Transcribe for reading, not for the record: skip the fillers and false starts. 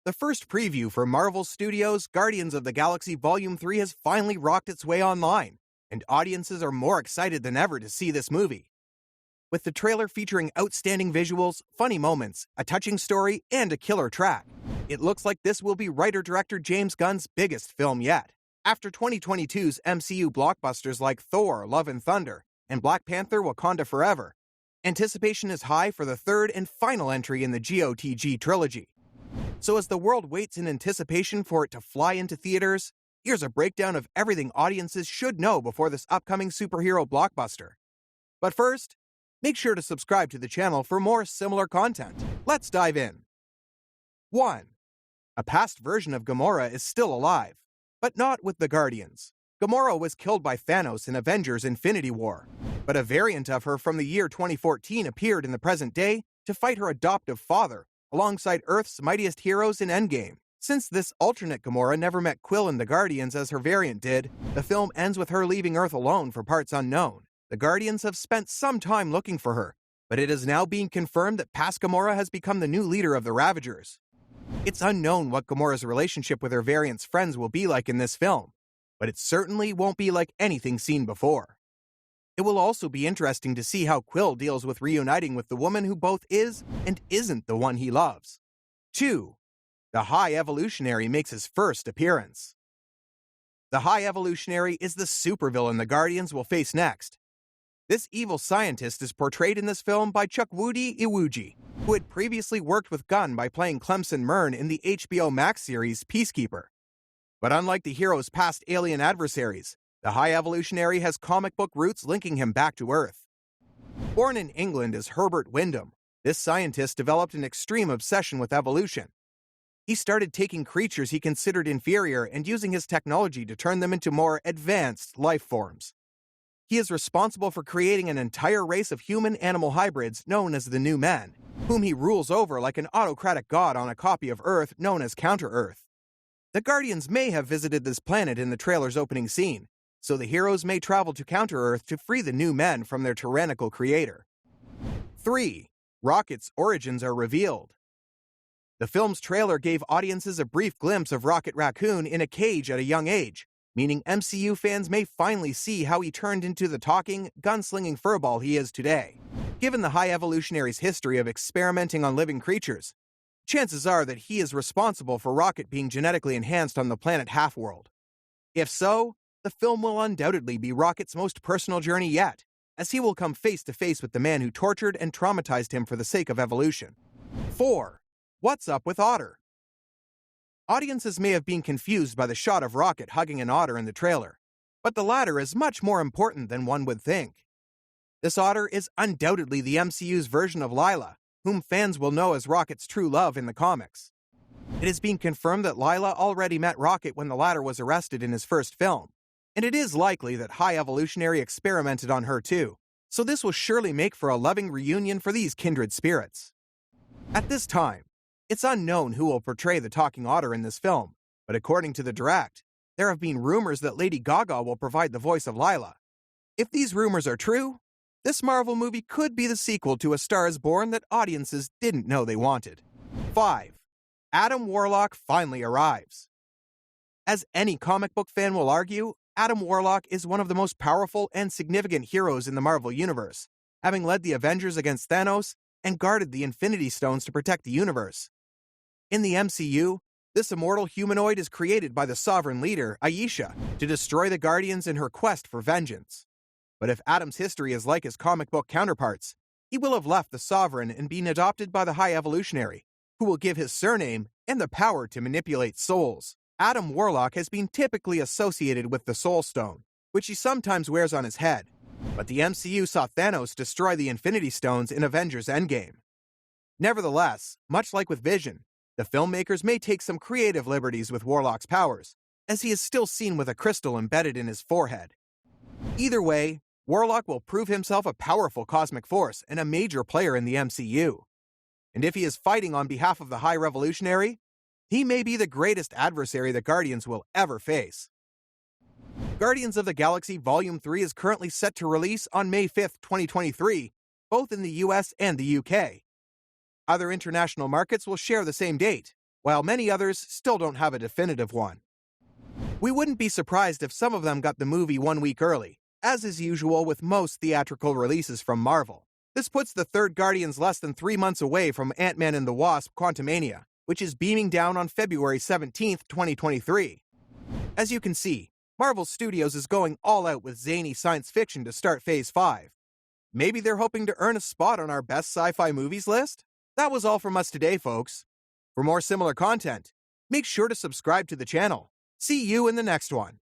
The first preview for Marvel Studios' Guardians of the Galaxy Volume 3 has finally rocked its way online, and audiences are more excited than ever to see this movie. With the trailer featuring outstanding visuals, funny moments, a touching story, and a killer track, it looks like this will be writer-director James Gunn's biggest film yet. After 2022's MCU blockbusters like Thor, Love and Thunder, and Black Panther: Wakanda Forever, anticipation is high for the third and final entry in the GOTG trilogy. So as the world waits in anticipation for it to fly into theaters, here's a breakdown of everything audiences should know before this upcoming superhero blockbuster. But first, make sure to subscribe to the channel for more similar content. Let's dive in. 1. A past version of Gamora is still alive, but not with the Guardians. Gamora was killed by Thanos in Avengers: Infinity War, but a variant of her from the year 2014 appeared in the present day to fight her adoptive father, alongside Earth's mightiest heroes in Endgame. Since this alternate Gamora never met Quill and the Guardians as her variant did, the film ends with her leaving Earth alone for parts unknown. The Guardians have spent some time looking for her, but it is now being confirmed that past Gamora has become the new leader of the Ravagers. It's unknown what Gamora's relationship with her variant's friends will be like in this film, but it certainly won't be like anything seen before. It will also be interesting to see how Quill deals with reuniting with the woman who both is and isn't the one he loves. 2. The High Evolutionary makes his first appearance. The High Evolutionary is the supervillain the Guardians will face next. This evil scientist is portrayed in this film by Chukwudi Iwuji, who had previously worked with Gunn by playing Clemson Mern in the HBO Max series Peacekeeper. But unlike the hero's past alien adversaries, the High Evolutionary has comic book roots linking him back to Earth. Born in England as Herbert Wyndham, this scientist developed an extreme obsession with evolution. He started taking creatures he considered inferior and using his technology to turn them into more advanced life forms. He is responsible for creating an entire race of human-animal hybrids known as the New Men, whom he rules over like an autocratic god on a copy of Earth known as Counter-Earth. The Guardians may have visited this planet in the trailer's opening scene, so the heroes may travel to Counter-Earth to free the New Men from their tyrannical creator. 3. Rocket's origins are revealed. The film's trailer gave audiences a brief glimpse of Rocket Raccoon in a cage at a young age, meaning MCU fans may finally see how he turned into the talking, gunslinging furball he is today. Given the High Evolutionary's history of experimenting on living creatures, chances are that he is responsible for Rocket being genetically enhanced on the planet Half-World. If so, the film will undoubtedly be Rocket's most personal journey yet, as he will come face to face with the man who tortured and traumatized him for the sake of evolution. 4. What's up with Otter? Audiences may have been confused by the shot of Rocket hugging an otter in the trailer, but the latter is much more important than one would think. This otter is undoubtedly the MCU's version of Lylla, whom fans will know as Rocket's true love in the comics. It has been confirmed that Lylla already met Rocket when the latter was arrested in his first film, and it is likely that High Evolutionary experimented on her too, so this will surely make for a loving reunion for these kindred spirits. At this time, it's unknown who will portray the talking otter in this film, but according to the direct, there have been rumors that Lady Gaga will provide the voice of Lylla. If these rumors are true, this Marvel movie could be the sequel to A Star is Born that audiences didn't know they wanted. 5. Adam Warlock finally arrives. As any comic book fan will argue, Adam Warlock is one of the most powerful and significant heroes in the Marvel Universe, having led the Avengers against Thanos and guarded the Infinity Stones to protect the universe. In the MCU, this immortal humanoid is created by the Sovereign Leader, Aisha, to destroy the Guardians in her quest for vengeance. But if Adam's history is like his comic book counterparts, he will have left the Sovereign and been adopted by the High Evolutionary, who will give his surname and the power to manipulate souls. Adam Warlock has been typically associated with the Soul Stone, which he sometimes wears on his head, but the MCU saw Thanos destroy the Infinity Stones in Avengers: Endgame. Nevertheless, much like with Vision, the filmmakers may take some creative liberties with Warlock's powers, as he is still seen with a crystal embedded in his forehead. Either way, Warlock will prove himself a powerful cosmic force and a major player in the MCU. And if he is fighting on behalf of the High Revolutionary, he may be the greatest adversary the Guardians will ever face. Guardians of the Galaxy Volume 3 is currently set to release on May 5, 2023, both in the US and the UK. Other international markets will share the same date, while many others still don't have a definitive one. We wouldn't be surprised if some of them got the movie 1 week early, as is usual with most theatrical releases from Marvel. This puts the third Guardians less than 3 months away from Ant-Man and the Wasp: Quantumania, which is beaming down on February 17th, 2023. As you can see, Marvel Studios is going all out with zany science fiction to start Phase 5. Maybe they're hoping to earn a spot on our best sci-fi movies list? That was all from us today, folks. For more similar content, make sure to subscribe to the channel. See you in the next one.